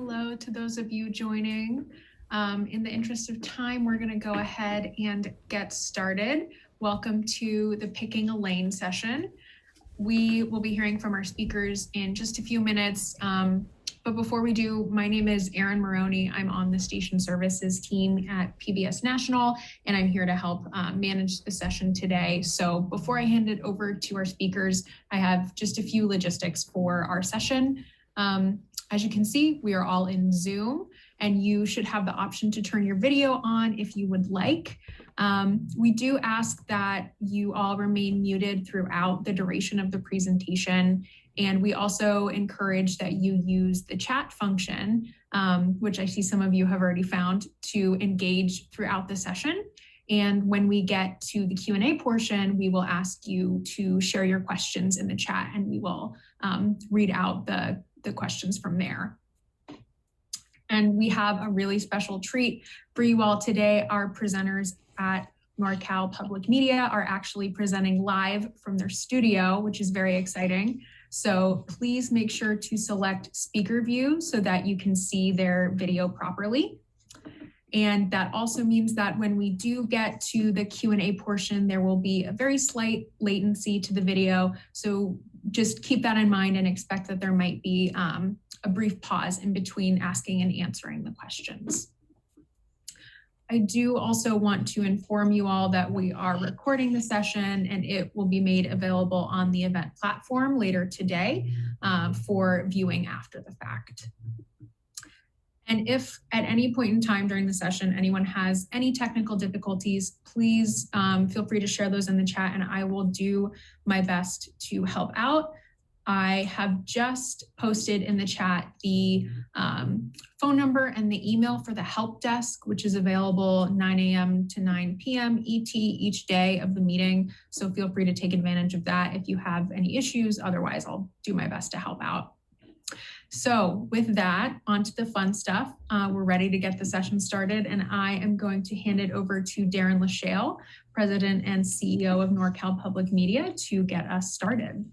hello to those of you joining. In the interest of time, we're going to go ahead and get started. Welcome to the Picking a Lane session. We will be hearing from our speakers in just a few minutes. But before we do, my name is Erin Maroney. I'm on the station services team at PBS National, and I'm here to help manage the session today. So before I hand it over to our speakers, I have just a few logistics for our session. As you can see, we are all in Zoom, and you should have the option to turn your video on if you would like. We do ask that you all remain muted throughout the duration of the presentation. And we also encourage that you use the chat function, which I see some of you have already found, to engage throughout the session. And when we get to the Q&A portion, we will ask you to share your questions in the chat, and we will read out the questions from there. And we have a really special treat for you all today. Our presenters at NorCal Public Media are actually presenting live from their studio, which is very exciting. So please make sure to select speaker view so that you can see their video properly. And that also means that when we do get to the Q&A portion, there will be a very slight latency to the video. So just keep that in mind and expect that there might be a brief pause in between asking and answering the questions. I do also want to inform you all that we are recording the session, and it will be made available on the event platform later today for viewing after the fact. And if at any point in time during the session anyone has any technical difficulties, please feel free to share those in the chat, and I will do my best to help out. I have just posted in the chat the phone number and the email for the help desk, which is available 9 a.m. to 9 p.m. ET each day of the meeting. So feel free to take advantage of that if you have any issues. Otherwise, I'll do my best to help out. So with that, on to the fun stuff. We're ready to get the session started, and I am going to hand it over to Darren Lachelle, President and CEO of NorCal Public Media, to get us started.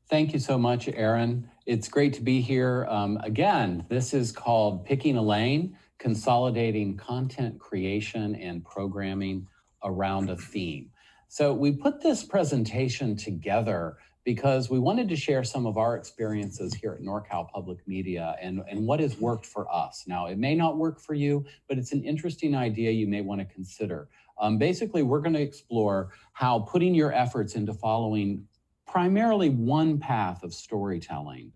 Thank you so much, Erin. It's great to be here. Again, this is called Picking a Lane, Consolidating Content Creation and Programming Around a Theme. So we put this presentation together because we wanted to share some of our experiences here at NorCal Public Media and what has worked for us. Now, it may not work for you, but it's an interesting idea you may want to consider. Basically, we're going to explore how putting your efforts into following primarily one path of storytelling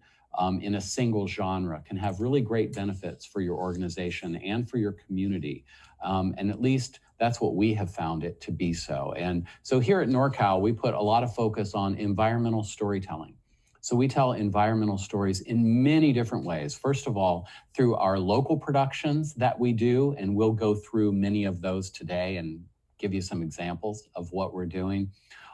in a single genre can have really great benefits for your organization and for your community. And at least that's what we have found it to be so. And so here at NorCal, we put a lot of focus on environmental storytelling. So we tell environmental stories in many different ways. First of all, through our local productions that we do, and we'll go through many of those today and give you some examples of what we're doing.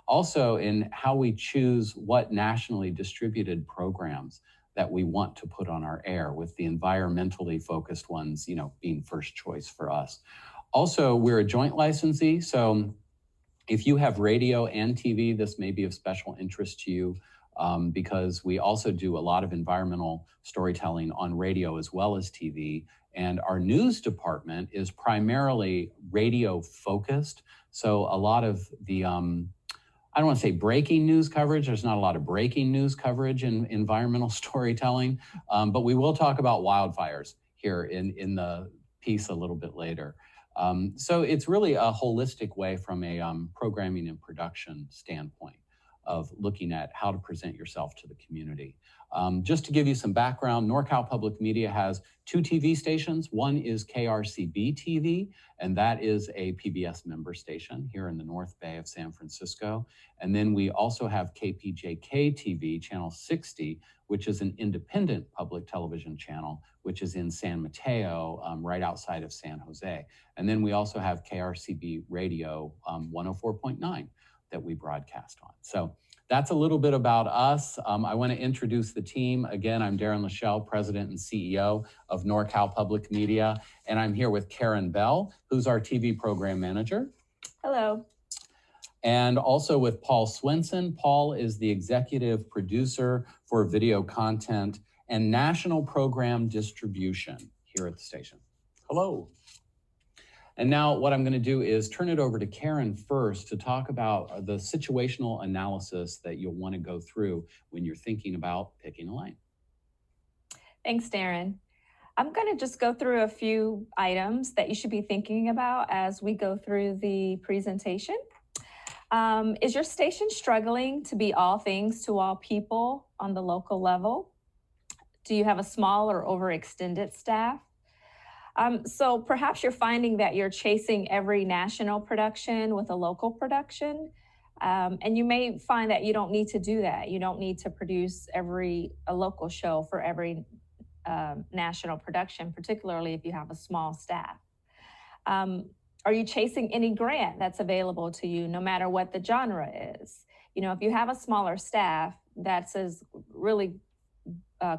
Also in how we choose what nationally distributed programs that we want to put on our air, with the environmentally focused ones, being first choice for us. Also, we're a joint licensee, so if you have radio and TV, this may be of special interest to you because we also do a lot of environmental storytelling on radio as well as TV. And our news department is primarily radio focused. So a lot of the I don't want to say breaking news coverage. There's not a lot of breaking news coverage in environmental storytelling, but we will talk about wildfires here in the piece a little bit later. So it's really a holistic way from a programming and production standpoint of looking at how to present yourself to the community. Just to give you some background, NorCal Public Media has 2 TV stations. One is KRCB TV, and that is a PBS member station here in the North Bay of San Francisco. And then we also have KPJK TV, channel 60, which is an independent public television channel, which is in San Mateo, right outside of San Jose. And then we also have KRCB Radio 104.9 that we broadcast on. So that's a little bit about us. I want to introduce the team. Again, I'm Darren Lachelle, President and CEO of NorCal Public Media, and I'm here with Karen Bell, who's our TV program manager. Hello. and also with Paul Swenson. Paul is the executive producer for video content and national program distribution here at the station. Hello. And now what I'm going to do is turn it over to Karen first to talk about the situational analysis that you'll want to go through when you're thinking about picking a lane. Thanks, Darren. I'm going to just go through a few items that you should be thinking about as we go through the presentation. Is your station struggling to be all things to all people on the local level? Do you have a small or overextended staff? So perhaps you're finding that you're chasing every national production with a local production. And you may find that you don't need to do that. You don't need to produce a local show for every national production, particularly if you have a small staff. Are you chasing any grant that's available to you, no matter what the genre is? You know, if you have a smaller staff, that's a really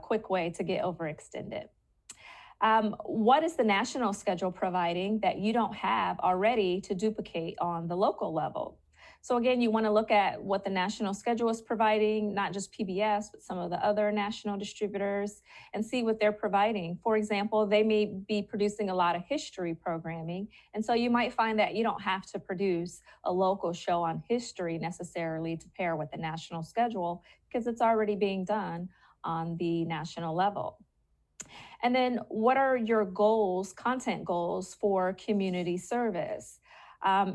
quick way to get overextended. What is the national schedule providing that you don't have already to duplicate on the local level? So again, you want to look at what the national schedule is providing, not just PBS, but some of the other national distributors, and see what they're providing. For example, they may be producing a lot of history programming, and so you might find that you don't have to produce a local show on history necessarily to pair with the national schedule, because it's already being done on the national level. And then what are your goals, content goals for community service?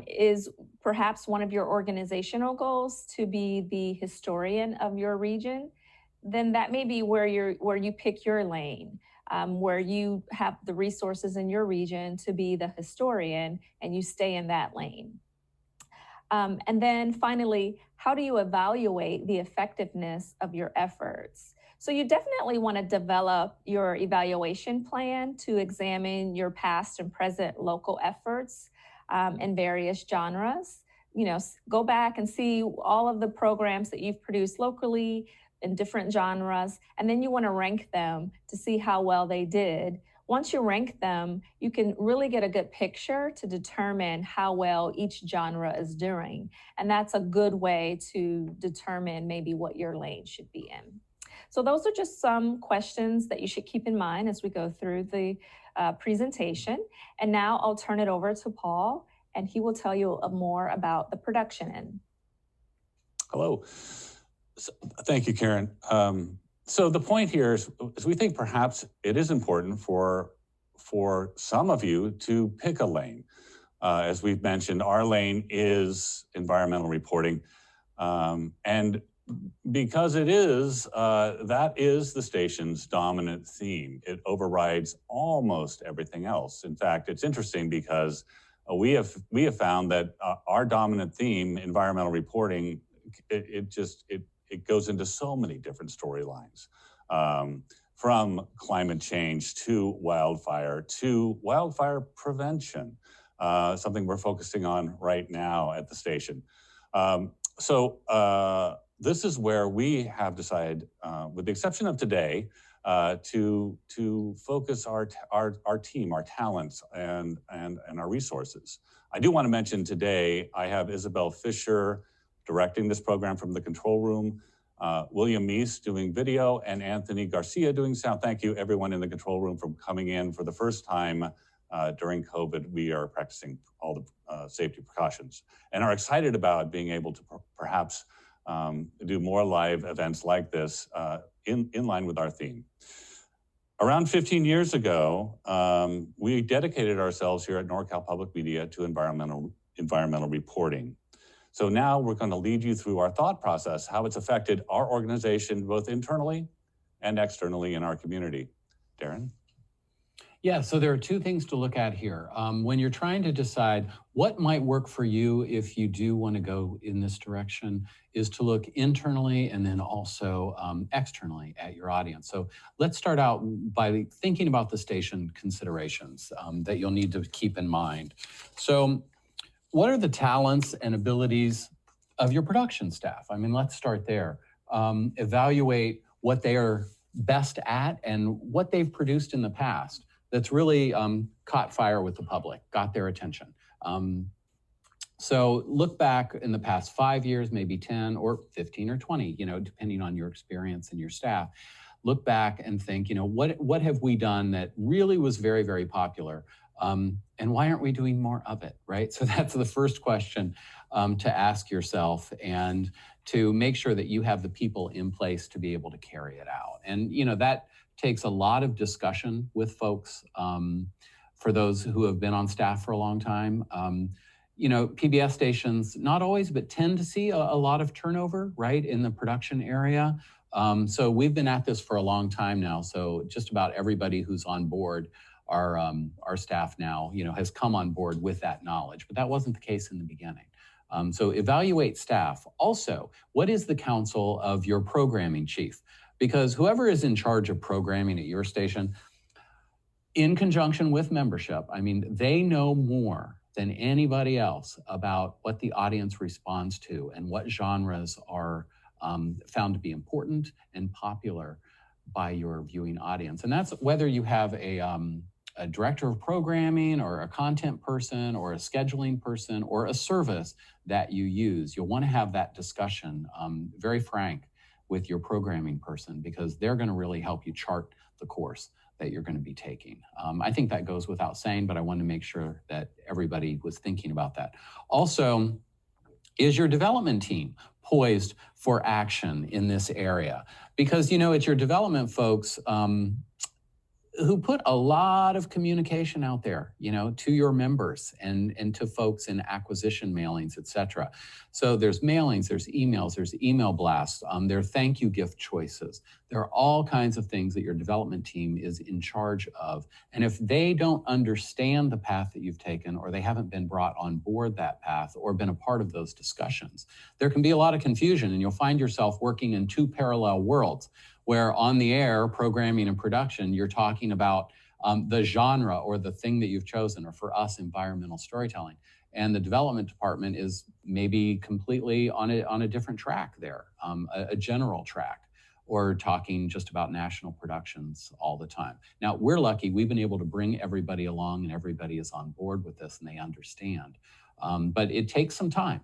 Is perhaps one of your organizational goals to be the historian of your region? Then that may be where you pick your lane, where you have the resources in your region to be the historian and you stay in that lane. And then finally, how do you evaluate the effectiveness of your efforts? So you definitely want to develop your evaluation plan to examine your past and present local efforts in various genres. You know, go back and see all of the programs that you've produced locally in different genres, and then you want to rank them to see how well they did. Once you rank them, you can really get a good picture to determine how well each genre is doing. And that's a good way to determine maybe what your lane should be in. So those are just some questions that you should keep in mind as we go through the presentation. And now I'll turn it over to Paul, and he will tell you more about the production end. Hello. So, thank you, Karen. So the point here is we think perhaps it is important for some of you to pick a lane. As we've mentioned, our lane is environmental reporting. And because it is, that is the station's dominant theme. It overrides almost everything else. In fact, it's interesting because we have found that our dominant theme, environmental reporting, it goes into so many different storylines, from climate change to wildfire prevention, something we're focusing on right now at the station. This is where we have decided, with the exception of today, to focus our team, our talents, and our resources. I do want to mention today I have Isabel Fisher directing this program from the control room, William Meese doing video, and Anthony Garcia doing sound. Thank you, everyone in the control room, for coming in for the first time during COVID. We are practicing all the safety precautions and are excited about being able to perhaps do more live events like this in line with our theme. Around 15 years ago, we dedicated ourselves here at NorCal Public Media to environmental reporting. So now we're going to lead you through our thought process, how it's affected our organization, both internally and externally in our community. Darren? Yeah, so there are two things to look at here. When you're trying to decide what might work for you if you do want to go in this direction, is to look internally and then also externally at your audience. So let's start out by thinking about the station considerations that you'll need to keep in mind. So what are the talents and abilities of your production staff? I mean, let's start there. Evaluate what they are best at and what they've produced in the past that's really caught fire with the public, got their attention. So look back in the past 5 years, maybe 10 or 15 or 20, depending on your experience and your staff. Look back and think, what have we done that really was very, very popular? And why aren't we doing more of it, right? So that's the first question to ask yourself, and to make sure that you have the people in place to be able to carry it out. And, that takes a lot of discussion with folks. For those who have been on staff for a long time, PBS stations, not always, but tend to see a lot of turnover, right, in the production area. So we've been at this for a long time now. So just about everybody who's on board, our staff now, has come on board with that knowledge, but that wasn't the case in the beginning. So evaluate staff. Also, what is the counsel of your programming chief? Because whoever is in charge of programming at your station, in conjunction with membership, they know more than anybody else about what the audience responds to and what genres are found to be important and popular by your viewing audience. And that's whether you have a director of programming or a content person or a scheduling person or a service that you use. You'll want to have that discussion very frank with your programming person, because they're going to really help you chart the course that you're going to be taking. I think that goes without saying, but I wanted to make sure that everybody was thinking about that. Also, is your development team poised for action in this area? Because, it's your development folks who put a lot of communication out there, to your members and to folks in acquisition mailings, et cetera. So there's mailings, there's emails, there's email blasts, there are thank you gift choices. There are all kinds of things that your development team is in charge of. And if they don't understand the path that you've taken, or they haven't been brought on board that path or been a part of those discussions, there can be a lot of confusion, and you'll find yourself working in two parallel worlds, where on the air, programming and production, you're talking about the genre or the thing that you've chosen, or for us, environmental storytelling. And the development department is maybe completely on a different track there, a general track, or talking just about national productions all the time. Now, we're lucky. We've been able to bring everybody along, and everybody is on board with this and they understand. But it takes some time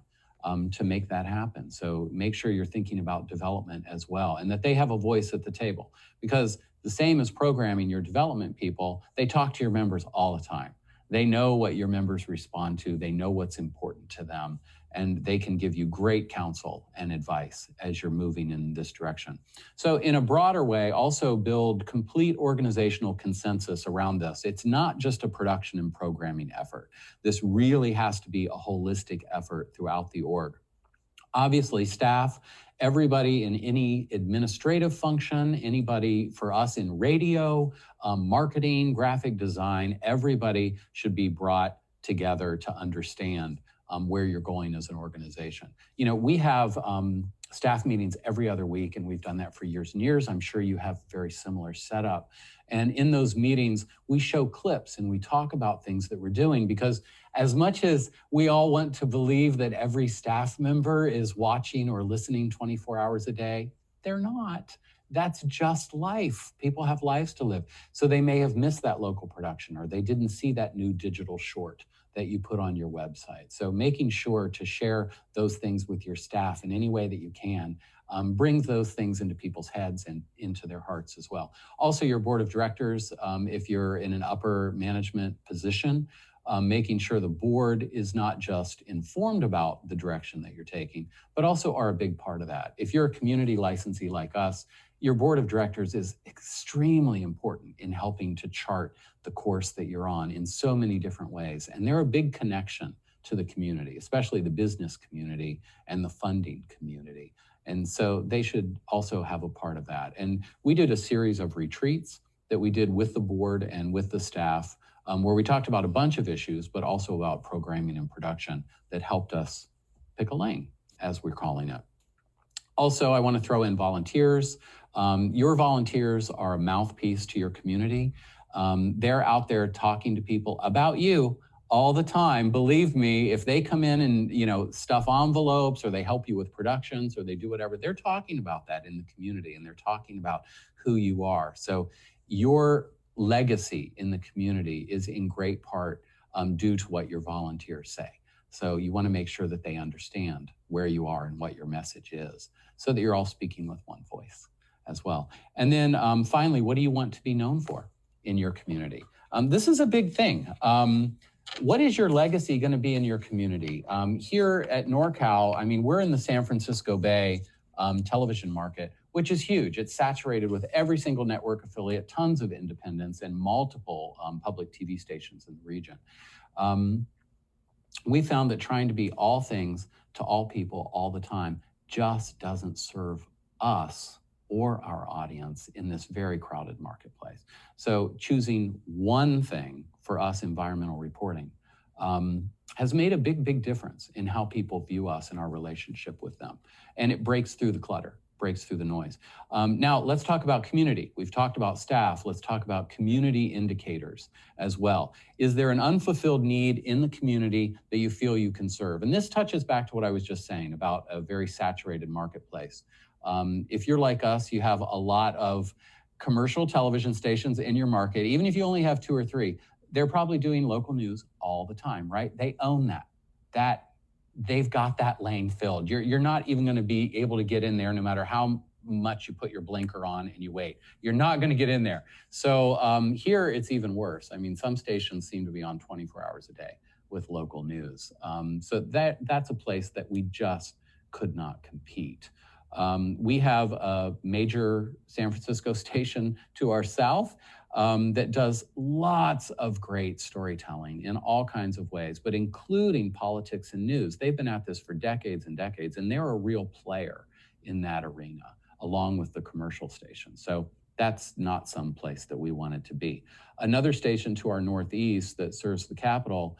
to make that happen. So make sure you're thinking about development as well, and that they have a voice at the table. Because the same as programming, your development people, they talk to your members all the time. They know what your members respond to. They know what's important to them, and they can give you great counsel and advice as you're moving in this direction. So in a broader way, also build complete organizational consensus around this. It's not just a production and programming effort. This really has to be a holistic effort throughout the org. Obviously, staff, everybody in any administrative function, anybody for us in radio, marketing, graphic design, everybody should be brought together to understand where you're going as an organization. We have staff meetings every other week, and we've done that for years and years. I'm sure you have very similar setup. And in those meetings, we show clips and we talk about things that we're doing, because as much as we all want to believe that every staff member is watching or listening 24 hours a day, they're not. That's just life. People have lives to live. So they may have missed that local production, or they didn't see that new digital short that you put on your website. So making sure to share those things with your staff in any way that you can brings those things into people's heads and into their hearts as well. Also, your board of directors, if you're in an upper management position, making sure the board is not just informed about the direction that you're taking, but also are a big part of that. If you're a community licensee like us, your board of directors is extremely important in helping to chart the course that you're on in so many different ways. And they're a big connection to the community, especially the business community and the funding community. And so they should also have a part of that. And we did a series of retreats that we did with the board and with the staff, where we talked about a bunch of issues, but also about programming and production that helped us pick a lane, as we're calling it. Also, I want to throw in volunteers. Your volunteers are a mouthpiece to your community. They're out there talking to people about you all the time. Believe me, if they come in and stuff envelopes, or they help you with productions, or they do whatever, they're talking about that in the community, and they're talking about who you are. So your legacy in the community is in great part due to what your volunteers say. So you want to make sure that they understand where you are and what your message is, so that you're all speaking with one voice as well. And then finally, what do you want to be known for in your community? This is a big thing. What is your legacy going to be in your community? Here at NorCal, I mean, we're in the San Francisco Bay television market, which is huge. It's saturated with every single network affiliate, tons of independents, and multiple public TV stations in the region. We found that trying to be all things to all people all the time just doesn't serve us or our audience in this very crowded marketplace. So choosing one thing for us, environmental reporting, has made a big difference in how people view us and our relationship with them. And it breaks through the clutter, breaks through the noise. Now let's talk about community. We've talked about staff. Let's talk about community indicators as well. Is there an unfulfilled need in the community that you feel you can serve? And this touches back to what I was just saying about a very saturated marketplace. If you're like us, you have a lot of commercial television stations in your market. Even if you only have 2 or 3, they're probably doing local news all the time, right? They own that. They've got that lane filled. You're not even going to be able to get in there no matter how much you put your blinker on and you wait. You're not going to get in there. So here it's even worse. I mean, some stations seem to be on 24 hours a day with local news. So that's a place that we just could not compete. We have a major San Francisco station to our south that does lots of great storytelling in all kinds of ways, but including politics and news. They've been at this for decades and decades, and they're a real player in that arena, along with the commercial station. So that's not some place that we wanted to be. Another station to our northeast that serves the capital,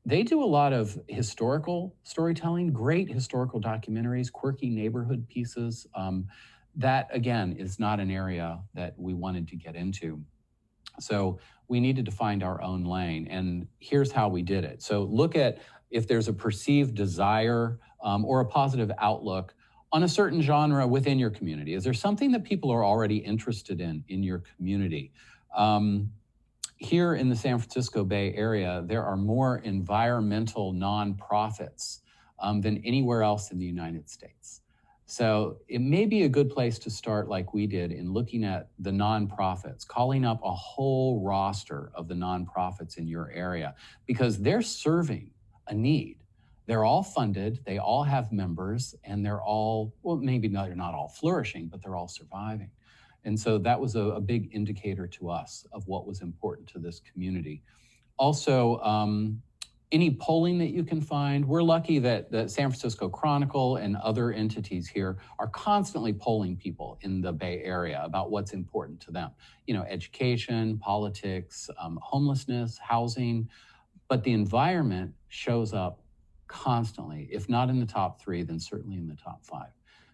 they do a lot of historical storytelling, great historical documentaries, quirky neighborhood pieces. That, again, is not an area that we wanted to get into. So we needed to find our own lane, and here's how we did it. So look at if there's a perceived desire or a positive outlook on a certain genre within your community. Is there something that people are already interested in your community? Here in the San Francisco Bay Area, there are more environmental nonprofits than anywhere else in the United States. So it may be a good place to start, like we did, in looking at the nonprofits, calling up a whole roster of the nonprofits in your area, because they're serving a need. They're all funded, they all have members, and they're all, well, maybe they're not all flourishing, but they're all surviving. And so that was a big indicator to us of what was important to this community. Also, any polling that you can find. We're lucky that the San Francisco Chronicle and other entities here are constantly polling people in the Bay Area about what's important to them. You know, education, politics, homelessness, housing, but the environment shows up constantly. If not in the top 3, then certainly in the top 5.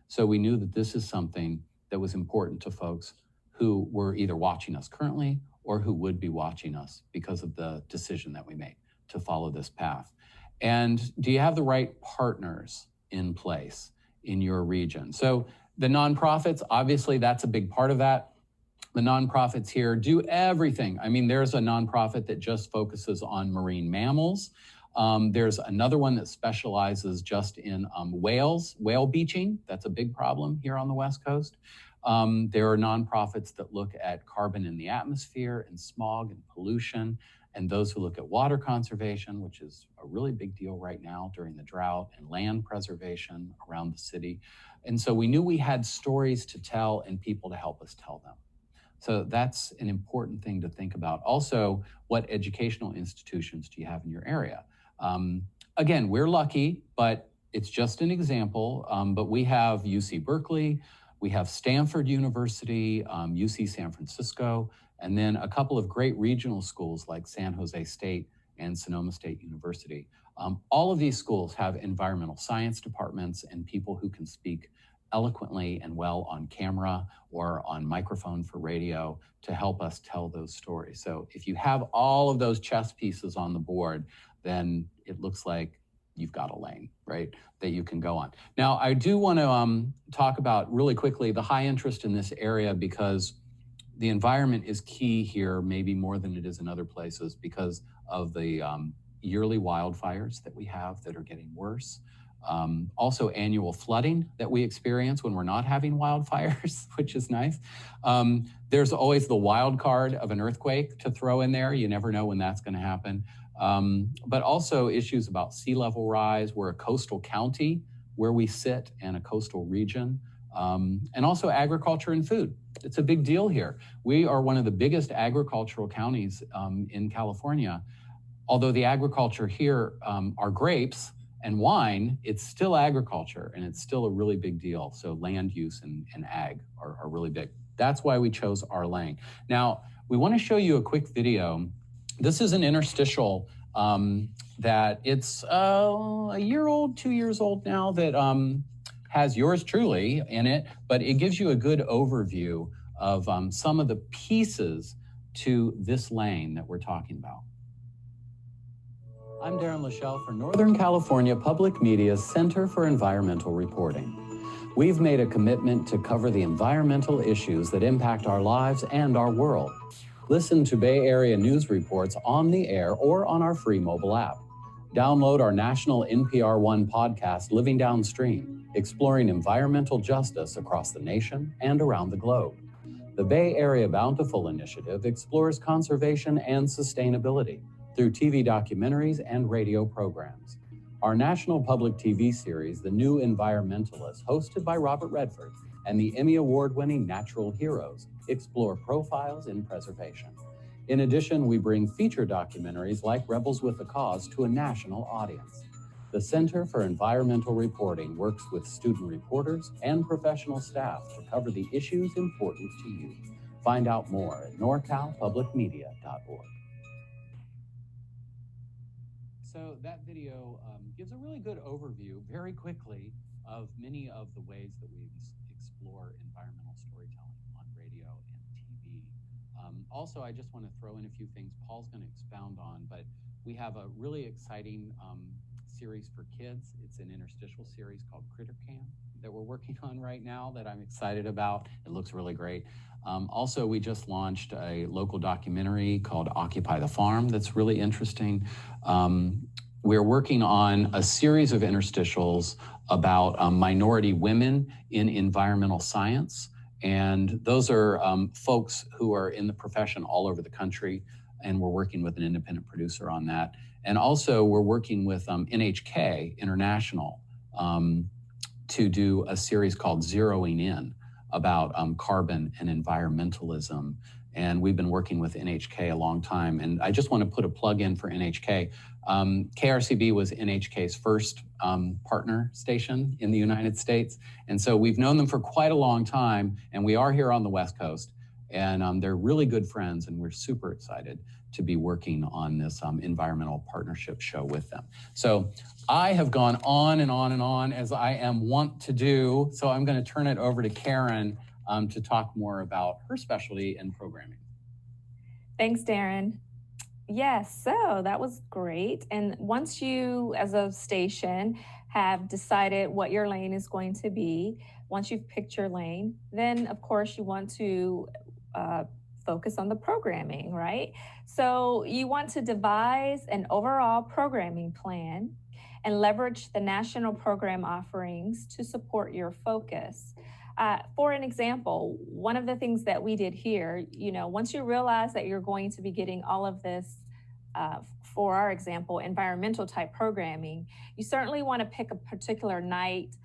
So we knew that this is something that was important to folks who were either watching us currently or who would be watching us because of the decision that we made to follow this path. And do you have the right partners in place in your region? So the nonprofits, obviously that's a big part of that. The nonprofits here do everything. I mean, there's a nonprofit that just focuses on marine mammals. There's another one that specializes just in whale beaching. That's a big problem here on the West Coast. There are nonprofits that look at carbon in the atmosphere and smog and pollution, and those who look at water conservation, which is a really big deal right now during the drought, and land preservation around the city. And so we knew we had stories to tell and people to help us tell them. So that's an important thing to think about. Also, what educational institutions do you have in your area? Again, we're lucky, but it's just an example. But we have UC Berkeley, we have Stanford University, UC San Francisco, and then a couple of great regional schools like San Jose State and Sonoma State University. All of these schools have environmental science departments and people who can speak eloquently and well on camera or on microphone for radio to help us tell those stories. So if you have all of those chess pieces on the board, then it looks like you've got a lane, right, that you can go on. Now, I do want to talk about really quickly the high interest in this area, because the environment is key here, maybe more than it is in other places, because of the yearly wildfires that we have that are getting worse. Also annual flooding that we experience when we're not having wildfires, which is nice. There's always the wild card of an earthquake to throw in there. You never know when that's going to happen. But also issues about sea level rise. We're a coastal county where we sit and a coastal region. And also agriculture and food. It's a big deal here. We are one of the biggest agricultural counties in California. Although the agriculture here are grapes and wine, it's still agriculture and it's still a really big deal. So land use and ag are really big. That's why we chose our lane. Now, we want to show you a quick video. This is an interstitial that it's a year old, 2 years old now, that has yours truly in it, but it gives you a good overview of some of the pieces to this lane that we're talking about. I'm Darren Lachelle for Northern California Public Media's Center for Environmental Reporting. We've made a commitment to cover the environmental issues that impact our lives and our world. Listen to Bay Area news reports on the air or on our free mobile app. Download our national NPR One podcast, Living Downstream, exploring environmental justice across the nation and around the globe. The Bay Area Bountiful initiative explores conservation and sustainability through TV documentaries and radio programs. Our national public TV series, The New Environmentalist, hosted by Robert Redford, and the Emmy Award-winning Natural Heroes, explore profiles in preservation. In addition, we bring feature documentaries like Rebels with a Cause to a national audience. The Center for Environmental Reporting works with student reporters and professional staff to cover the issues important to you. Find out more at norcalpublicmedia.org. So that video gives a really good overview, very quickly, of many of the ways that we explore environmental storytelling on radio and TV. Also, I just want to throw in a few things Paul's going to expound on, but we have a really exciting series for kids. It's an interstitial series called Critter Camp that we're working on right now that I'm excited about. It looks really great. Also, we just launched a local documentary called Occupy the Farm that's really interesting. We're working on a series of interstitials about minority women in environmental science. And those are folks who are in the profession all over the country, and we're working with an independent producer on that. And also we're working with NHK International to do a series called Zeroing In about carbon and environmentalism. And we've been working with NHK a long time. And I just want to put a plug in for NHK. KRCB was NHK's first partner station in the United States. And so we've known them for quite a long time, and we are here on the West Coast. And they're really good friends, and we're super excited to be working on this environmental partnership show with them. So I have gone on and on and on, as I am wont to do. So I'm going to turn it over to Karen to talk more about her specialty in programming. Thanks, Darren. Yes, so that was great. And once you, as a station, have decided what your lane is going to be, once you've picked your lane, then of course you want to focus on the programming, right? So you want to devise an overall programming plan and leverage the national program offerings to support your focus. For an example, one of the things that we did here, once you realize that you're going to be getting all of this, for our example, environmental type programming, you certainly want to pick a particular night,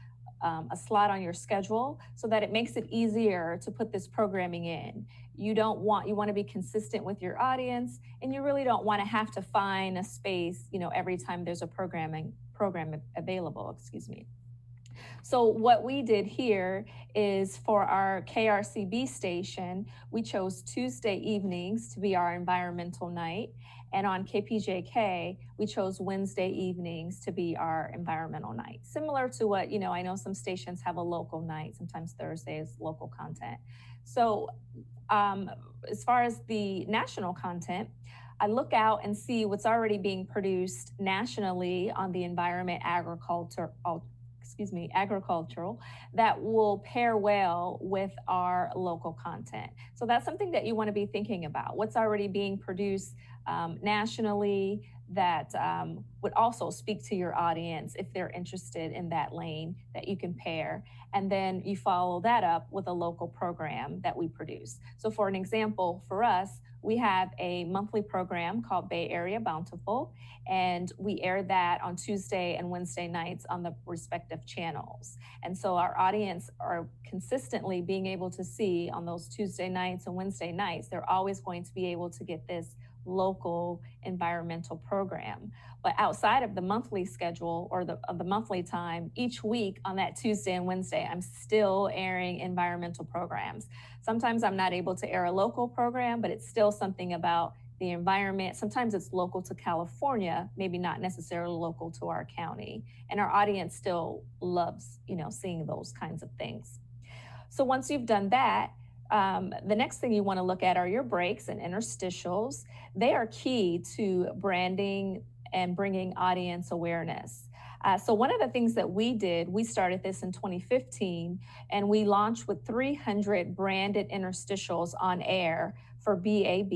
a slot on your schedule so that it makes it easier to put this programming in. You want to be consistent with your audience, and you really don't want to have to find a space, every time there's a program available, So what we did here is for our KRCB station, we chose Tuesday evenings to be our environmental night. And on KPJK, we chose Wednesday evenings to be our environmental night. Similar to what, I know some stations have a local night, sometimes Thursday is local content. So as far as the national content, I look out and see what's already being produced nationally on the environment agricultural that will pair well with our local content. So that's something that you want to be thinking about. What's already being produced nationally that would also speak to your audience if they're interested in that lane that you can pair. And then you follow that up with a local program that we produce. So for an example, for us, we have a monthly program called Bay Area Bountiful, and we air that on Tuesday and Wednesday nights on the respective channels. And so our audience are consistently being able to see on those Tuesday nights and Wednesday nights, they're always going to be able to get this local environmental program. But outside of the monthly schedule or the monthly time, each week on that Tuesday and Wednesday, I'm still airing environmental programs. Sometimes I'm not able to air a local program, but it's still something about the environment. Sometimes it's local to California, maybe not necessarily local to our county. And our audience still loves, seeing those kinds of things. So once you've done that, the next thing you want to look at are your breaks and interstitials. They are key to branding and bringing audience awareness. So one of the things that we did, we started this in 2015, and we launched with 300 branded interstitials on air for BAB,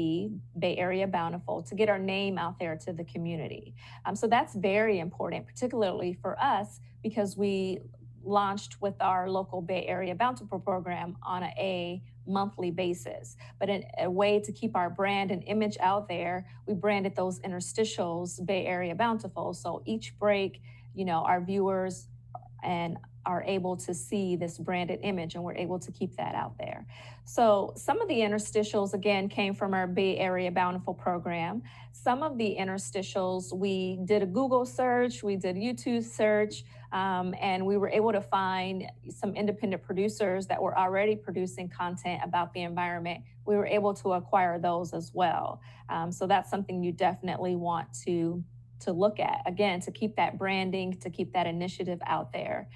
Bay Area Bountiful, to get our name out there to the community. So that's very important, particularly for us, because we launched with our local Bay Area Bountiful program on a monthly basis. But in a way to keep our brand and image out there, we branded those interstitials Bay Area Bountiful. So each break, our viewers and are able to see this branded image, and we're able to keep that out there. So some of the interstitials, again, came from our Bay Area Bountiful program. Some of the interstitials, we did a Google search, we did a YouTube search, and we were able to find some independent producers that were already producing content about the environment. We were able to acquire those as well. So that's something you definitely want to look at, again, to keep that branding, to keep that initiative out there.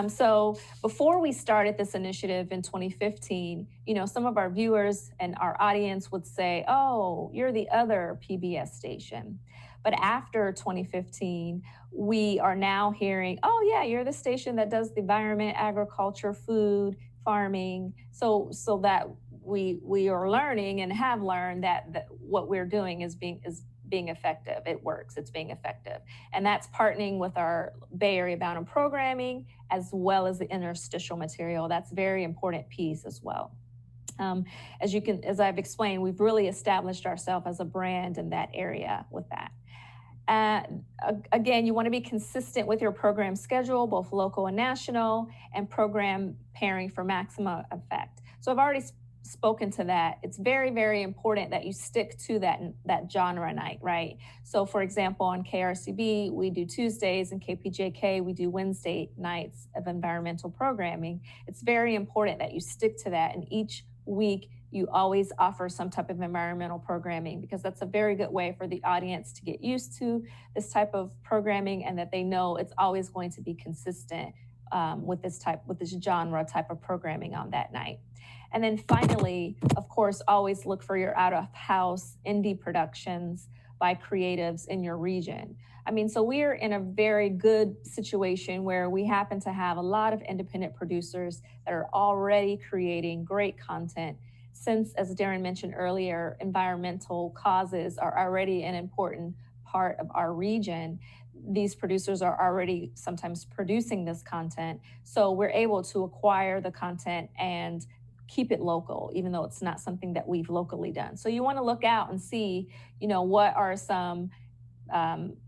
So before we started this initiative in 2015, some of our viewers and our audience would say, oh, you're the other PBS station. But after 2015, we are now hearing, oh yeah, you're the station that does the environment, agriculture, food, farming. So that we are learning and have learned that what we're doing is being effective. It works, it's being effective. And that's partnering with our Bay Area Bound programming as well as the interstitial material. That's a very important piece as well. As I've explained, we've really established ourselves as a brand in that area with that. Again, you want to be consistent with your program schedule, both local and national, and program pairing for maximum effect. So I've already spoken to that. It's very, very important that you stick to that genre night, right? So for example, on KRCB, we do Tuesdays, and KPJK, we do Wednesday nights of environmental programming. It's very important that you stick to that, and each week you always offer some type of environmental programming, because that's a very good way for the audience to get used to this type of programming, and that they know it's always going to be consistent with this genre type of programming on that night. And then finally, of course, always look for your out-of-house indie productions by creatives in your region. So we're in a very good situation where we happen to have a lot of independent producers that are already creating great content. Since, as Darren mentioned earlier, environmental causes are already an important part of our region, these producers are already sometimes producing this content. So we're able to acquire the content and keep it local, even though it's not something that we've locally done. So you want to look out and see, what are some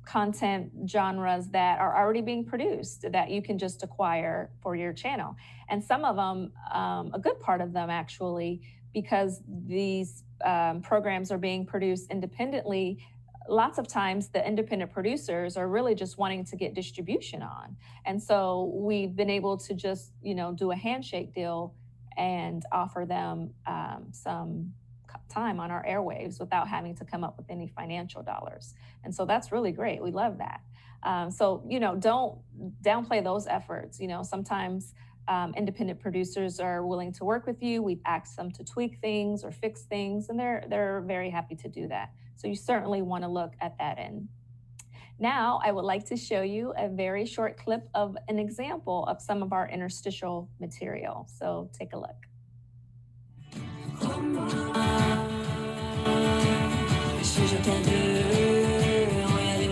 content genres that are already being produced that you can just acquire for your channel. And some of them, a good part of them actually, because these programs are being produced independently, lots of times the independent producers are really just wanting to get distribution on. And so we've been able to just, do a handshake deal and offer them some time on our airwaves without having to come up with any financial dollars. And so that's really great. We love that. So, don't downplay those efforts. Sometimes independent producers are willing to work with you. We've asked them to tweak things or fix things, and they're very happy to do that. So you certainly want to look at that end. Now, I would like to show you a very short clip of an example of some of our interstitial material. So take a look. Si je t'ai vu,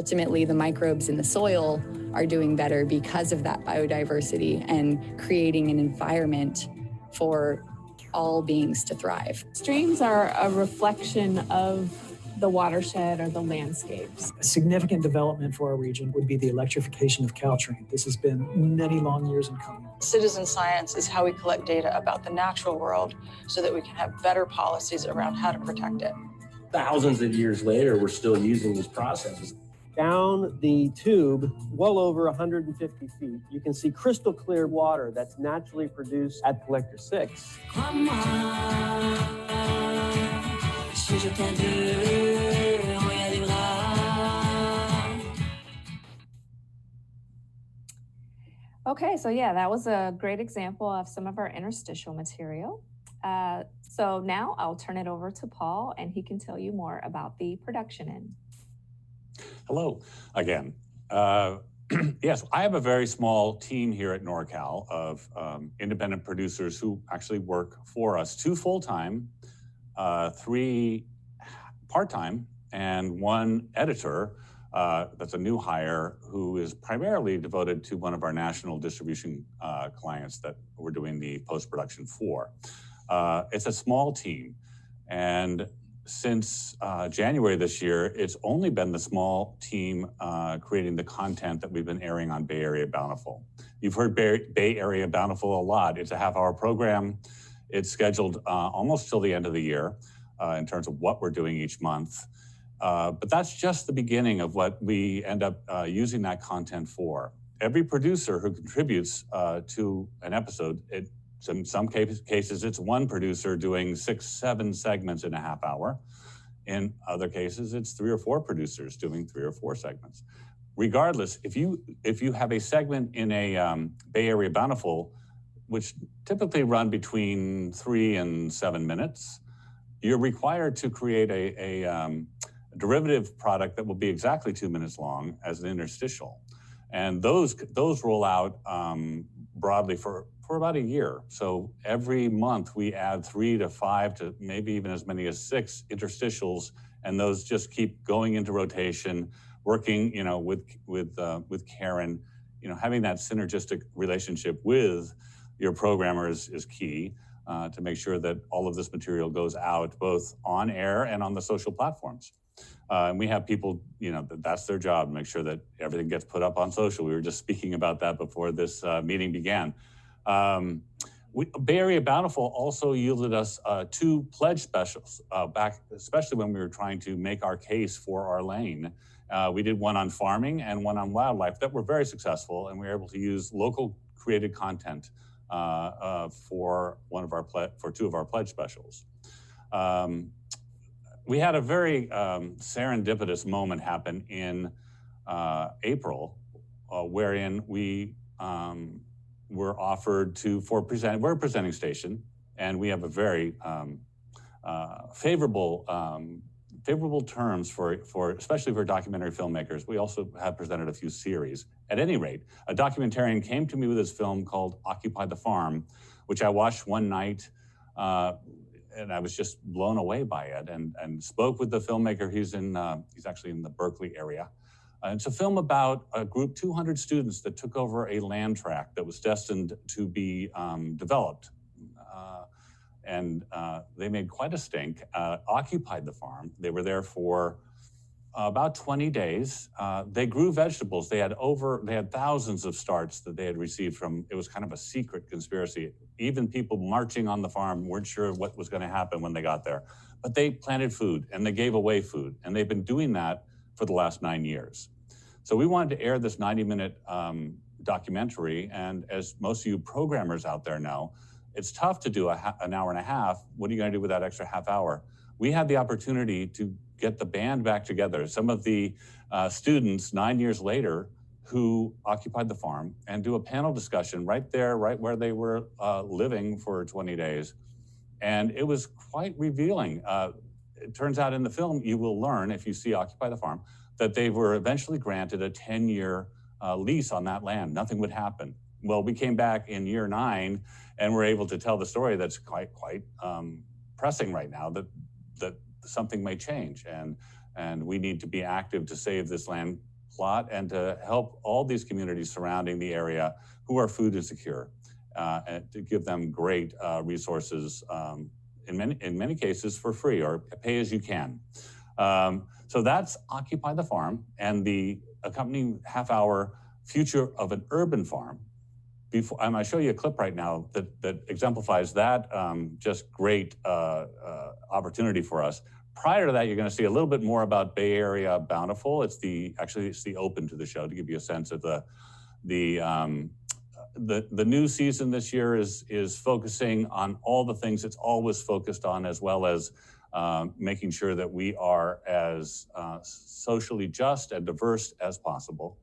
ultimately the microbes in the soil are doing better because of that biodiversity and creating an environment for all beings to thrive. Streams are a reflection of the watershed or the landscapes. A significant development for our region would be the electrification of Caltrain. This has been many long years in coming. Citizen science is how we collect data about the natural world so that we can have better policies around how to protect it. Thousands of years later, we're still using these processes. Down the tube, well over 150 feet, you can see crystal clear water that's naturally produced at collector 6. Okay, so yeah, that was a great example of some of our interstitial material. So now I'll turn it over to Paul and he can tell you more about the production end. Hello again. Yes, I have a very small team here at NorCal of independent producers who actually work for us, 2 full-time, 3 part-time, and 1 editor. That's a new hire who is primarily devoted to one of our national distribution clients that we're doing the post-production for. It's a small team, and since January this year, it's only been the small team creating the content that we've been airing on Bay Area Bountiful. You've heard Bay Area Bountiful a lot. It's a half-hour program. It's scheduled almost till the end of the year in terms of what we're doing each month. But that's just the beginning of what we end up using that content for. Every producer who contributes to an episode, in some cases, it's 1 producer doing 6, 7 segments in a half hour. In other cases, it's 3 or 4 producers doing 3 or 4 segments. Regardless, if you have a segment in a Bay Area Bountiful, which typically run between 3 and 7 minutes, you're required to create a derivative product that will be exactly 2 minutes long as an interstitial. And those roll out broadly for about a year. So every month we add 3 to 5 to maybe even as many as 6 interstitials, and those just keep going into rotation, working, with Karen, having that synergistic relationship with your programmers is key to make sure that all of this material goes out both on air and on the social platforms. And we have people, that's their job, make sure that everything gets put up on social. We were just speaking about that before this meeting began. Bay Area Bountiful also yielded us 2 pledge specials back, especially when we were trying to make our case for our lane. We did one on farming and one on wildlife that were very successful, and we were able to use local created content for 2 of our pledge specials. We had a very serendipitous moment happen in April, wherein we were offered we're a presenting station, and we have a very favorable terms for especially for documentary filmmakers. We also have presented a few series. At any rate, a documentarian came to me with this film called Occupy the Farm, which I watched one night, and I was just blown away by it, and spoke with the filmmaker. He's actually in the Berkeley area. It's a film about a group, 200 students that took over a land tract that was destined to be developed. And they made quite a stink, occupied the farm. They were there for about 20 days. They grew vegetables. They had thousands of starts that they had received from, it was kind of a secret conspiracy. Even people marching on the farm weren't sure what was going to happen when they got there. But they planted food and they gave away food. And they've been doing that for the last 9 years. So we wanted to air this 90-minute documentary. And as most of you programmers out there know, it's tough to do an hour and a half. What are you going to do with that extra half hour? We had the opportunity to get the band back together. Some of the students 9 years later who occupied the farm, and do a panel discussion right where they were living for 20 days. And it was quite revealing. It turns out in the film, you will learn, if you see Occupy the Farm, that they were eventually granted a 10-year lease on that land. Nothing would happen. Well, we came back in year 9 and were able to tell the story that's quite pressing right now, that something may change, and we need to be active to save this land plot and to help all these communities surrounding the area who are food insecure, and to give them great resources, in many cases for free or pay as you can. So that's Occupy the Farm and the accompanying half-hour Future of an Urban Farm. I'm going to show you a clip right now that exemplifies that just great opportunity for us. Prior to that, you're going to see a little bit more about Bay Area Bountiful. It's the open to the show to give you a sense of the new season this year is focusing on all the things it's always focused on, as well as making sure that we are as socially just and diverse as possible.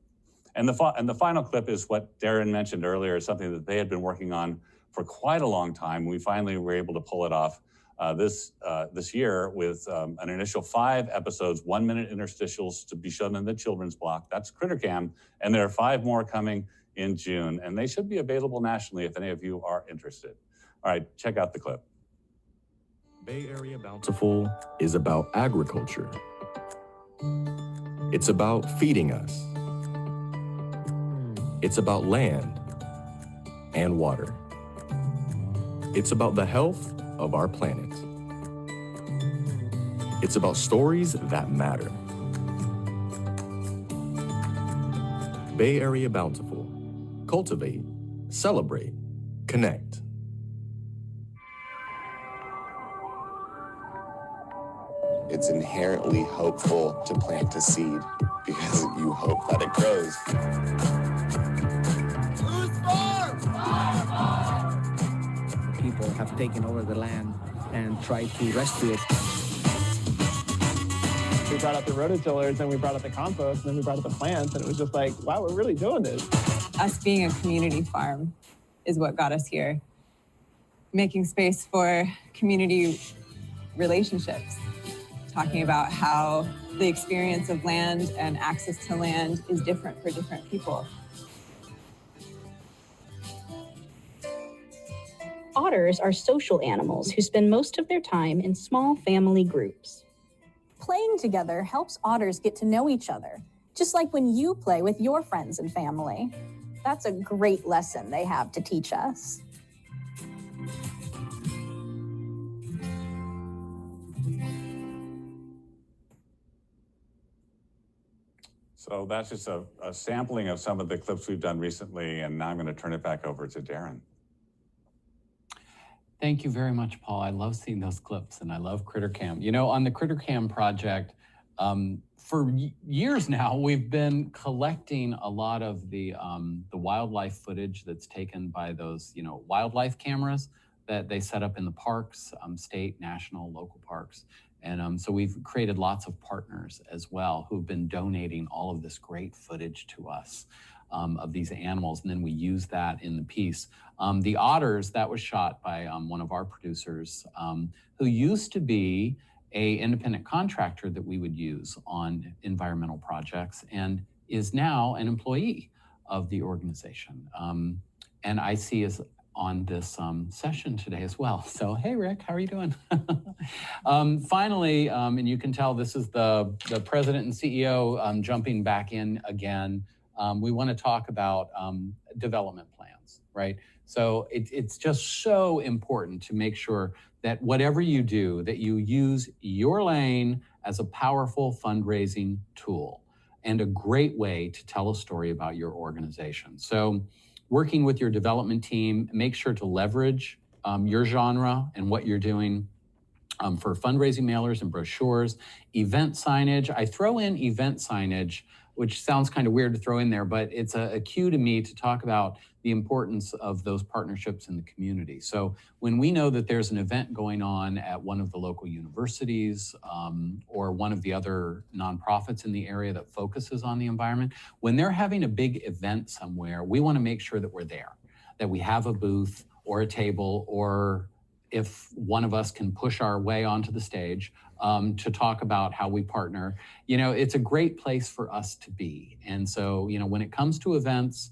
And the final clip is what Darren mentioned earlier, something that they had been working on for quite a long time. We finally were able to pull it off this year with an initial 5 episodes, 1-minute interstitials to be shown in the children's block. That's CritterCam, and there are 5 more coming in June, and they should be available nationally if any of you are interested. All right, check out the clip. Bay Area Bountiful is about agriculture. It's about feeding us. It's about land and water. It's about the health of our planet. It's about stories that matter. Bay Area Bountiful. Cultivate, celebrate, connect. It's inherently hopeful to plant a seed because you hope that it grows. People have taken over the land and tried to rescue it. We brought out the rototillers and we brought out the compost and then we brought out the plants, and it was just like, wow, we're really doing this. Us being a community farm is what got us here. Making space for community relationships. Talking about how the experience of land and access to land is different for different people. Otters are social animals who spend most of their time in small family groups. Playing together helps otters get to know each other, just like when you play with your friends and family. That's a great lesson they have to teach us. So that's just a sampling of some of the clips we've done recently, and now I'm going to turn it back over to Darren. Thank you very much, Paul. I love seeing those clips, and I love CritterCam. You know, on the CritterCam project, for years now, we've been collecting a lot of the wildlife footage that's taken by those, wildlife cameras that they set up in the parks, state, national, local parks. And so we've created lots of partners as well who've been donating all of this great footage to us of these animals, and then we use that in the piece. The otters, that was shot by one of our producers who used to be an independent contractor that we would use on environmental projects and is now an employee of the organization. And I see is on this session today as well. So, hey, Rick, how are you doing? Finally, and you can tell this is the president and CEO jumping back in again. We want to talk about development plans, right? So it's just so important to make sure that whatever you do, that you use your lane as a powerful fundraising tool and a great way to tell a story about your organization. So working with your development team, make sure to leverage your genre and what you're doing for fundraising mailers and brochures, event signage. I throw in event signage, which sounds kind of weird to throw in there, but it's a cue to me to talk about the importance of those partnerships in the community. So when we know that there's an event going on at one of the local universities or one of the other nonprofits in the area that focuses on the environment, when they're having a big event somewhere, we want to make sure that we're there, that we have a booth or a table, or if one of us can push our way onto the stage to talk about how we partner. It's a great place for us to be. And so, when it comes to events,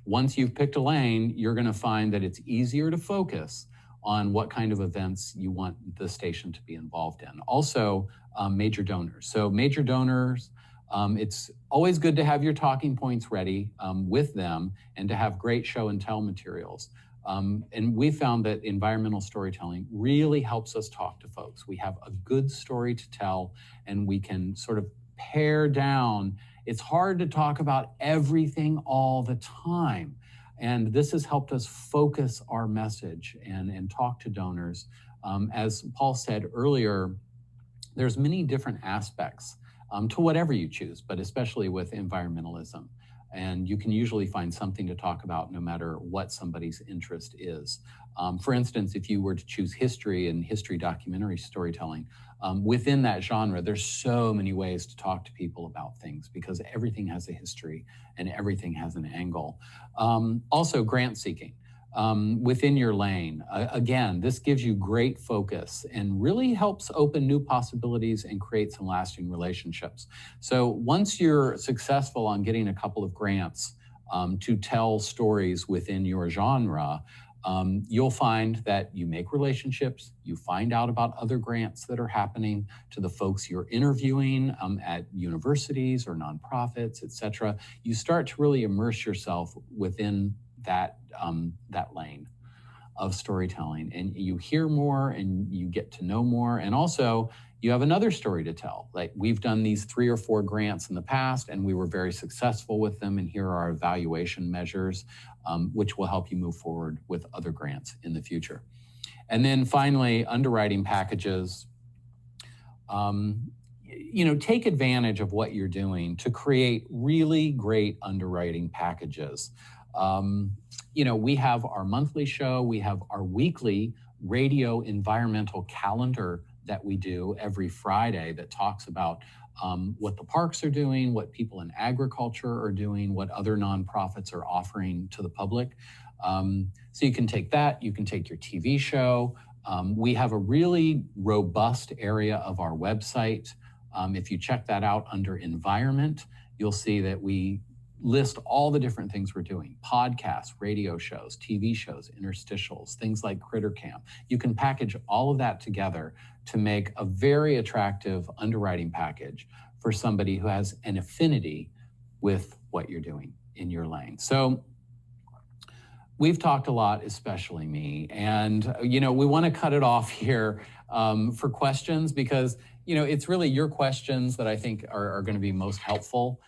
once you've picked a lane, you're going to find that it's easier to focus on what kind of events you want the station to be involved in. Also, major donors. So major donors It's always good to have your talking points ready with them and to have great show and tell materials. And we found that environmental storytelling really helps us talk to folks. We have a good story to tell, and we can sort of pare down. It's hard to talk about everything all the time. And this has helped us focus our message and talk to donors. As Paul said earlier, there's many different aspects to whatever you choose, but especially with environmentalism. And you can usually find something to talk about no matter what somebody's interest is. For instance, if you were to choose history and history documentary storytelling, within that genre, there's so many ways to talk to people about things because everything has a history and everything has an angle. Also, grant seeking. Within your lane. Again, this gives you great focus and really helps open new possibilities and create some lasting relationships. So once you're successful on getting a couple of grants to tell stories within your genre, you'll find that you make relationships, you find out about other grants that are happening to the folks you're interviewing at universities or nonprofits, et cetera. You start to really immerse yourself within that lane of storytelling, and you hear more and you get to know more, and also you have another story to tell. Like, we've done these 3 or 4 grants in the past and we were very successful with them, and here are our evaluation measures, which will help you move forward with other grants in the future. And then finally, underwriting packages. Take advantage of what you're doing to create really great underwriting packages. We have our monthly show, we have our weekly radio environmental calendar that we do every Friday that talks about what the parks are doing, what people in agriculture are doing, what other nonprofits are offering to the public. So you can take that, you can take your TV show. We have a really robust area of our website. If you check that out under environment, you'll see that we list all the different things we're doing: podcasts, radio shows, TV shows, interstitials, things like Critter Camp. You can package all of that together to make a very attractive underwriting package for somebody who has an affinity with what you're doing in your lane. So we've talked a lot, especially me, and we want to cut it off here for questions, because it's really your questions that I think are going to be most helpful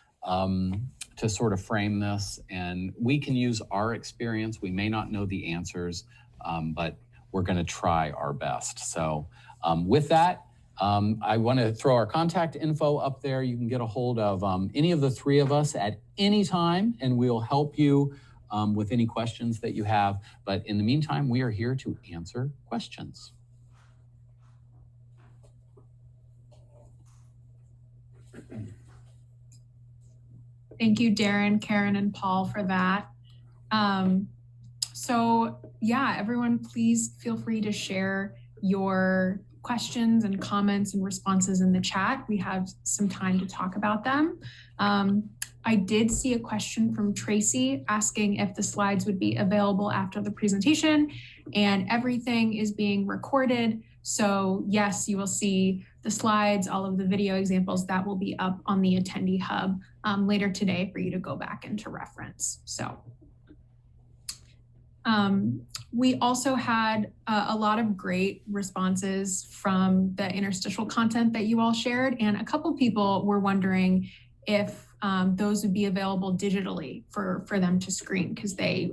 to sort of frame this. And we can use our experience. We may not know the answers, but we're going to try our best. So with that, I want to throw our contact info up there. You can get a hold of any of the 3 of us at any time, and we'll help you with any questions that you have. But in the meantime, we are here to answer questions. Thank you, Darren, Karen, and Paul, for that. So yeah, everyone, please feel free to share your questions and comments and responses in the chat. We have some time to talk about them. I did see a question from Tracy asking if the slides would be available after the presentation, and everything is being recorded. So yes, you will see the slides, all of the video examples that will be up on the attendee hub later today for you to go back and to reference. So we also had a lot of great responses from the interstitial content that you all shared, and a couple people were wondering if those would be available digitally for them to screen, because they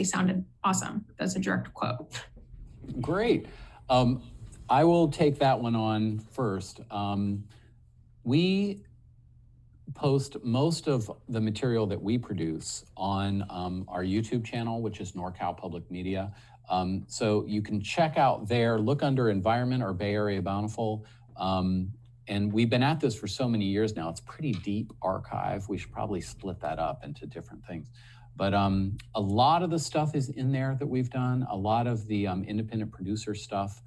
sounded awesome. That's a direct quote. Great. I will take that one on first. We post most of the material that we produce on our YouTube channel, which is NorCal Public Media. So you can check out there, look under Environment or Bay Area Bountiful. And we've been at this for so many years now. It's a pretty deep archive. We should probably split that up into different things. But a lot of the stuff is in there that we've done. A lot of the independent producer stuff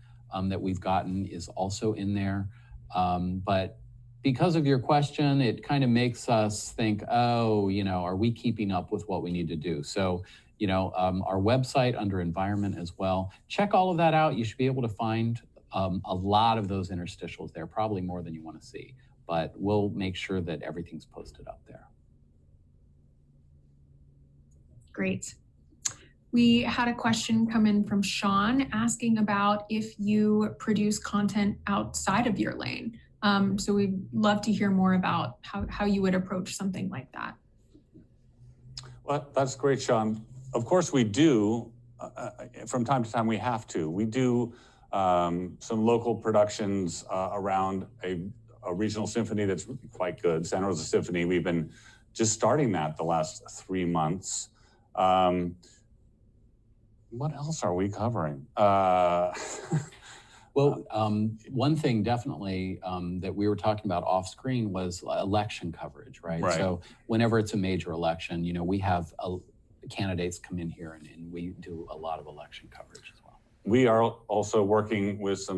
that we've gotten is also in there. But because of your question, it kind of makes us think, oh, are we keeping up with what we need to do? So, our website under environment as well. Check all of that out. You should be able to find a lot of those interstitials there, probably more than you want to see. but we'll make sure that everything's posted up there. Great. We had a question come in from Sean asking about if you produce content outside of your lane. So we'd love to hear more about how you would approach something like that. Well, that's great, Sean. Of course we do. From time to time we have to. We do some local productions around a regional symphony that's quite good, Santa Rosa Symphony. We've been just starting that the last 3 months. What else are we covering? Well, one thing definitely that we were talking about off screen was election coverage, right? So whenever it's a major election, you know, we have candidates come in here and we do a lot of election coverage as well. We are also working with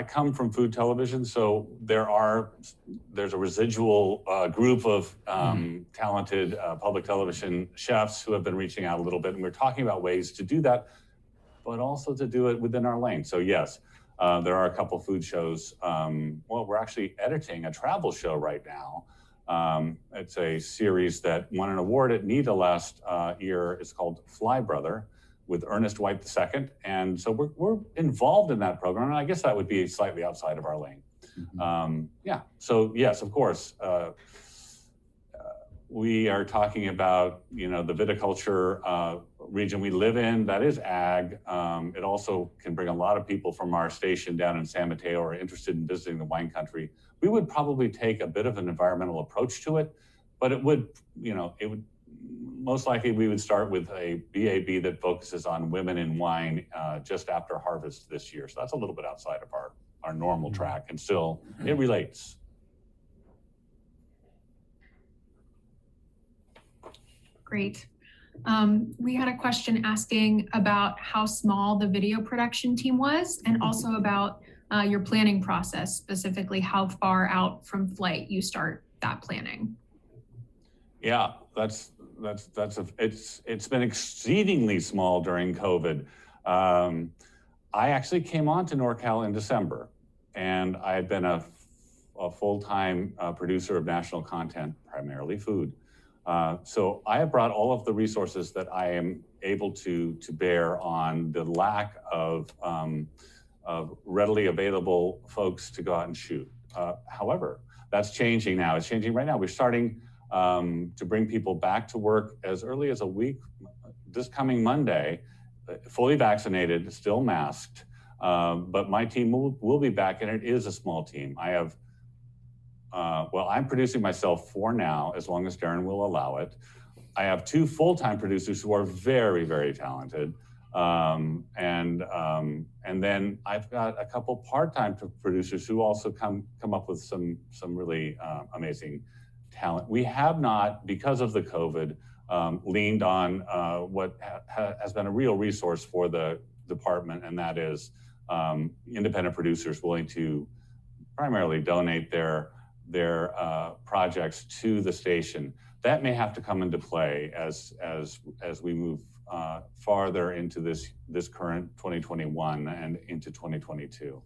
I come from food television, so there's a residual group of talented public television chefs who have been reaching out a little bit, and we're talking about ways to do that, but also to do it within our lane. So yes, there are a couple food shows. Well, we're actually editing a travel show right now. It's a series that won an award at NEDA last year. It's called Fly Brother, with Ernest White II. And so we're involved in that program. And I guess that would be slightly outside of our lane. Yeah, so yes, of course, we are talking about, you know, the viticulture region we live in, that is ag. It also can bring a lot of people from our station down in San Mateo or interested in visiting the wine country. We would probably take a bit of an environmental approach to it, but it would, you know, most likely we would start with a BAB that focuses on women in wine just after harvest this year. So that's a little bit outside of our normal track, and still it relates. Great. We had a question asking about how small the video production team was, and also about your planning process, specifically how far out from flight you start that planning. Yeah, it's been exceedingly small during COVID. I actually came on to NorCal in December, and I had been a full-time producer of national content, primarily food. So I have brought all of the resources that I am able to bear on the lack of readily available folks to go out and shoot. However, that's changing now. It's changing right now. We're starting to bring people back to work as early as a week, this coming Monday, fully vaccinated, still masked, but my team will be back, and it is a small team. I have, well, I'm producing myself for now, as long as Darren will allow it. I have 2 full-time producers who are very, very talented. And then I've got a couple part-time producers who also come up with some really amazing talent. We have not, because of the COVID, leaned on what has been a real resource for the department, and that is independent producers willing to primarily donate their projects to the station. That may have to come into play as we move farther into this current 2021 and into 2022.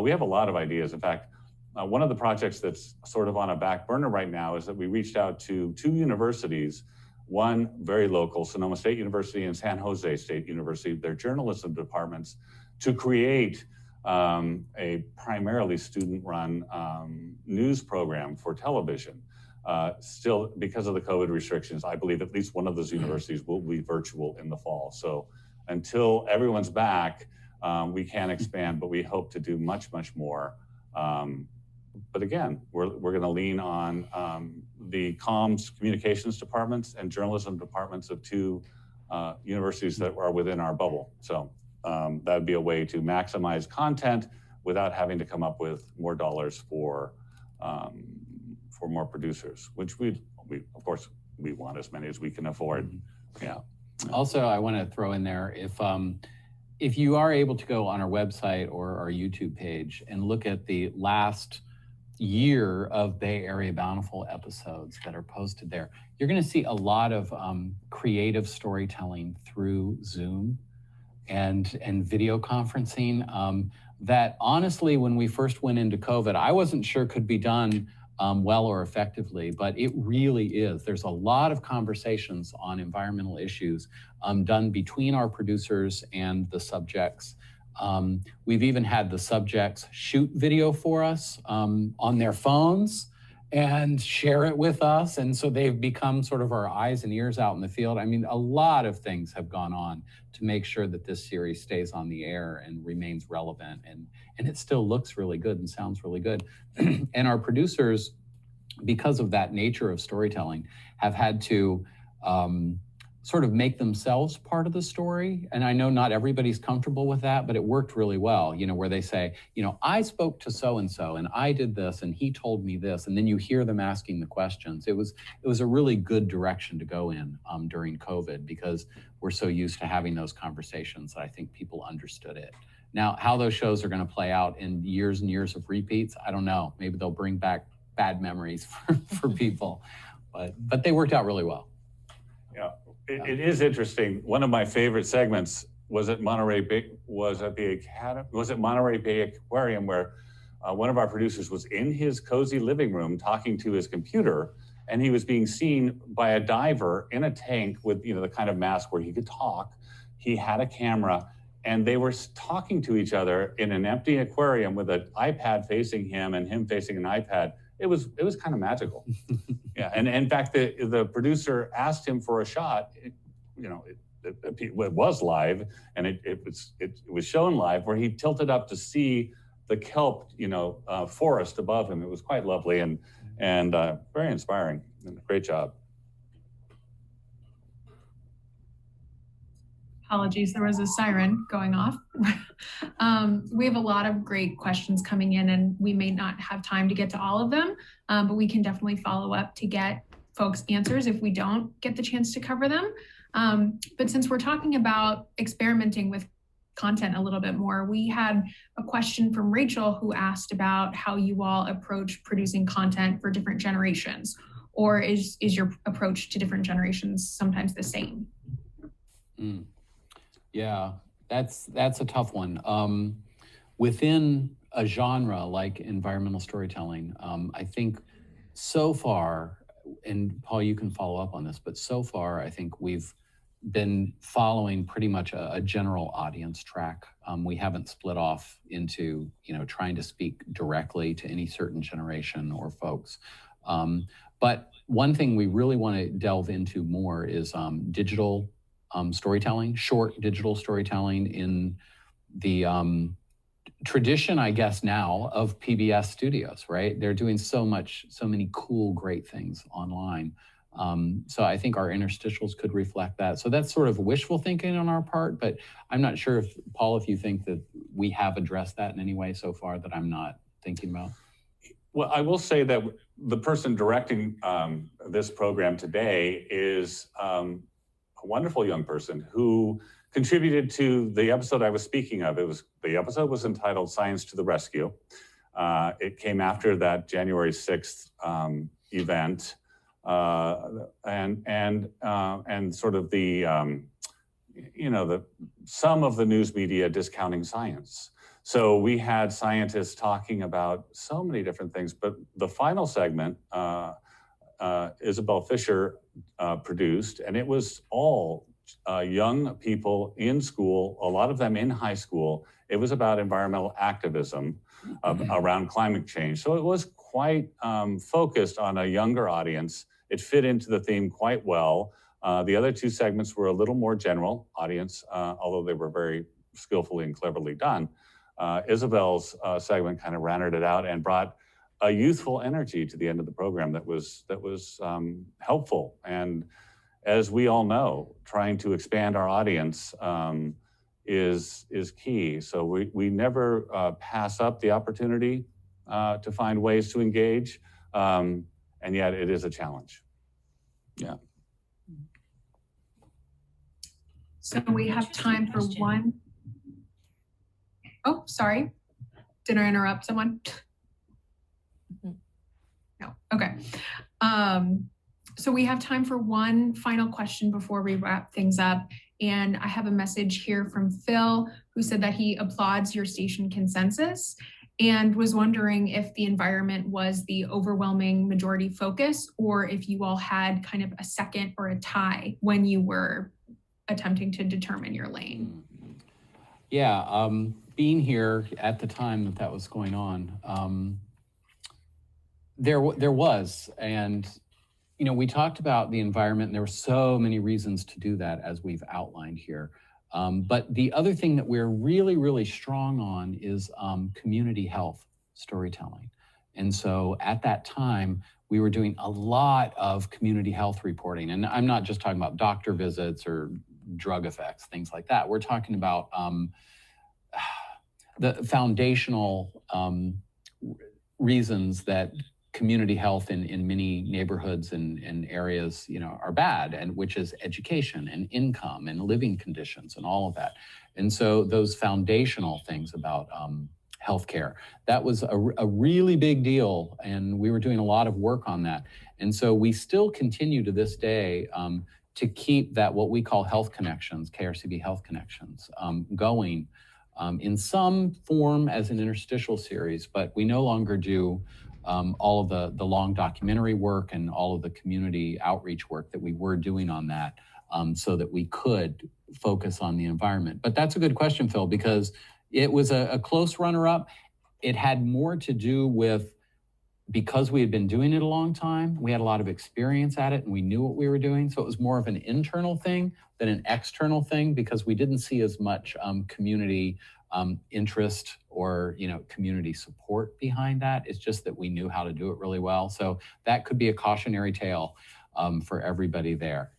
We have a lot of ideas. In fact, one of the projects that's sort of on a back burner right now is that we reached out to 2 universities, one very local, Sonoma State University and San Jose State University, their journalism departments, to create a primarily student-run news program for television. Still, because of the COVID restrictions, I believe at least one of those universities will be virtual in the fall. So until everyone's back, we can expand, but we hope to do much, much more. But again, we're going to lean on the comms communications departments and journalism departments of 2 universities that are within our bubble. So that would be a way to maximize content without having to come up with more dollars for more producers, which we of course we want as many as we can afford. Yeah. Also, I want to throw in there, if you are able to go on our website or our YouTube page and look at the last year of Bay Area Bountiful episodes that are posted there, you're going to see a lot of creative storytelling through Zoom and video conferencing that honestly, when we first went into COVID, I wasn't sure could be done well or effectively, but it really is. There's a lot of conversations on environmental issues done between our producers and the subjects. We've even had the subjects shoot video for us on their phones and share it with us. And so they've become sort of our eyes and ears out in the field. I mean, a lot of things have gone on to make sure that this series stays on the air and remains relevant. And it still looks really good and sounds really good. And our producers, because of that nature of storytelling, have had to sort of make themselves part of the story. And I know not everybody's comfortable with that, but it worked really well, you know, where they say, you know, I spoke to so-and-so and I did this and he told me this. And then you hear them asking the questions. It was a really good direction to go in during COVID, because we're so used to having those conversations that I think people understood it. Now, how those shows are going to play out in years and years of repeats, I don't know. Maybe they'll bring back bad memories for people, but they worked out really well. Yeah. It is interesting. One of my favorite segments was at Monterey Bay, was at Monterey Bay Aquarium, where one of our producers was in his cozy living room talking to his computer, and he was being seen by a diver in a tank with, you know, the kind of mask where he could talk. He had a camera, and they were talking to each other in an empty aquarium with an iPad facing him and him facing an iPad. It was kind of magical. Yeah, and in fact, the producer asked him for a shot. It was live, and it was shown live, where he tilted up to see the kelp, forest above him. It was quite lovely and very inspiring. Great job. Apologies, there was a siren going off. We have a lot of great questions coming in, and we may not have time to get to all of them, but we can definitely follow up to get folks' answers if we don't get the chance to cover them. But since we're talking about experimenting with content a little bit more, we had a question from Rachel who asked about how you all approach producing content for different generations, or is your approach to different generations sometimes the same? Yeah, that's a tough one. Within a genre like environmental storytelling, I think so far, and Paul, you can follow up on this, but so far I think we've been following pretty much a general audience track. We haven't split off into, trying to speak directly to any certain generation or folks. But one thing we really want to delve into more is digital storytelling, short digital storytelling in the tradition, I guess, now of PBS studios, right? They're doing so many cool, great things online. So I think our interstitials could reflect that. So that's sort of wishful thinking on our part, but I'm not sure if, Paul, if you think that we have addressed that in any way so far that I'm not thinking about. Well, I will say that the person directing this program today is a wonderful young person who contributed to the episode I was speaking of. The episode was entitled Science to the Rescue. It came after that January 6th event, and sort of the some of the news media discounting science. So we had scientists talking about so many different things, but the final segment, Isabel Fisher produced, and it was all young people in school, a lot of them in high school. It was about environmental activism around climate change. So it was quite focused on a younger audience. It fit into the theme quite well. The other two segments were a little more general audience, although they were very skillfully and cleverly done. Isabel's segment kind of rounded it out and brought a youthful energy to the end of the program that was helpful. And as we all know, trying to expand our audience is key. So we never pass up the opportunity to find ways to engage, and yet it is a challenge. Yeah. So we have time for one. Oh, sorry. Did I interrupt someone? No, okay. So we have time for one final question before we wrap things up. And I have a message here from Phil, who said that he applauds your station consensus. and was wondering if the environment was the overwhelming majority focus, or if you all had kind of a second or a tie when you were attempting to determine your lane. Yeah, being here at the time that was going on, there was, and we talked about the environment, and there were so many reasons to do that, as we've outlined here. But the other thing that we're really, really strong on is community health storytelling. And so at that time, we were doing a lot of community health reporting. And I'm not just talking about doctor visits or drug effects, things like that. We're talking about the foundational reasons that community health in many neighborhoods and areas, are bad, and which is education and income and living conditions and all of that. And so those foundational things about healthcare, that was a really big deal, and we were doing a lot of work on that. And so we still continue to this day to keep that, what we call health connections, KRCB Health Connections, going in some form as an interstitial series, but we no longer do all of the long documentary work and all of the community outreach work that we were doing on that, so that we could focus on the environment. But that's a good question, Phil, because it was a close runner-up. It had more to do with, because we had been doing it a long time, we had a lot of experience at it, and we knew what we were doing. So it was more of an internal thing than an external thing, because we didn't see as much community interest or community support behind that. It's just that we knew how to do it really well. So that could be a cautionary tale for everybody there.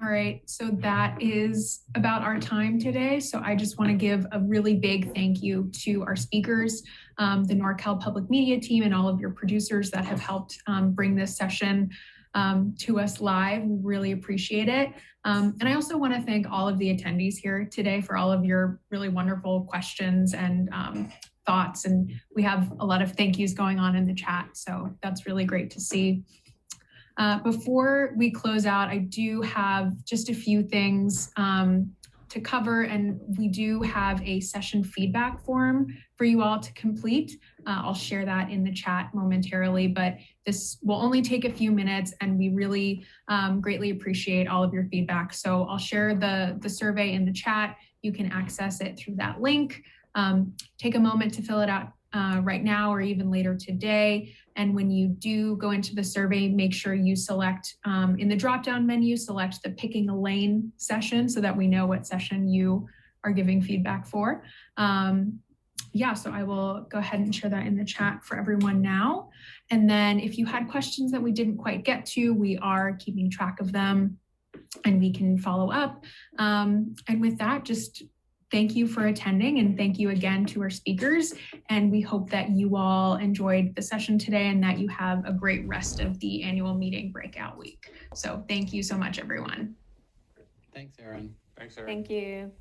All right, so that is about our time today. So I just want to give a really big thank you to our speakers, the NorCal Public Media team, and all of your producers that have helped bring this session to us live. We really appreciate it. And I also want to thank all of the attendees here today for all of your really wonderful questions and thoughts. And we have a lot of thank yous going on in the chat, so that's really great to see. Before we close out, I do have just a few things to cover, and we do have a session feedback form for you all to complete. I'll share that in the chat momentarily, but this will only take a few minutes, and we really greatly appreciate all of your feedback. So I'll share the survey in the chat. You can access it through that link. Take a moment to fill it out right now or even later today. And when you do go into the survey, make sure you select in the drop-down menu, select the Picking a Lane session so that we know what session you are giving feedback for. So I will go ahead and share that in the chat for everyone now. And then if you had questions that we didn't quite get to, we are keeping track of them and we can follow up. And with that, just thank you for attending, and thank you again to our speakers. And we hope that you all enjoyed the session today and that you have a great rest of the annual meeting breakout week. So thank you so much, everyone. Thanks, Erin. Thanks, Erin. Thank you.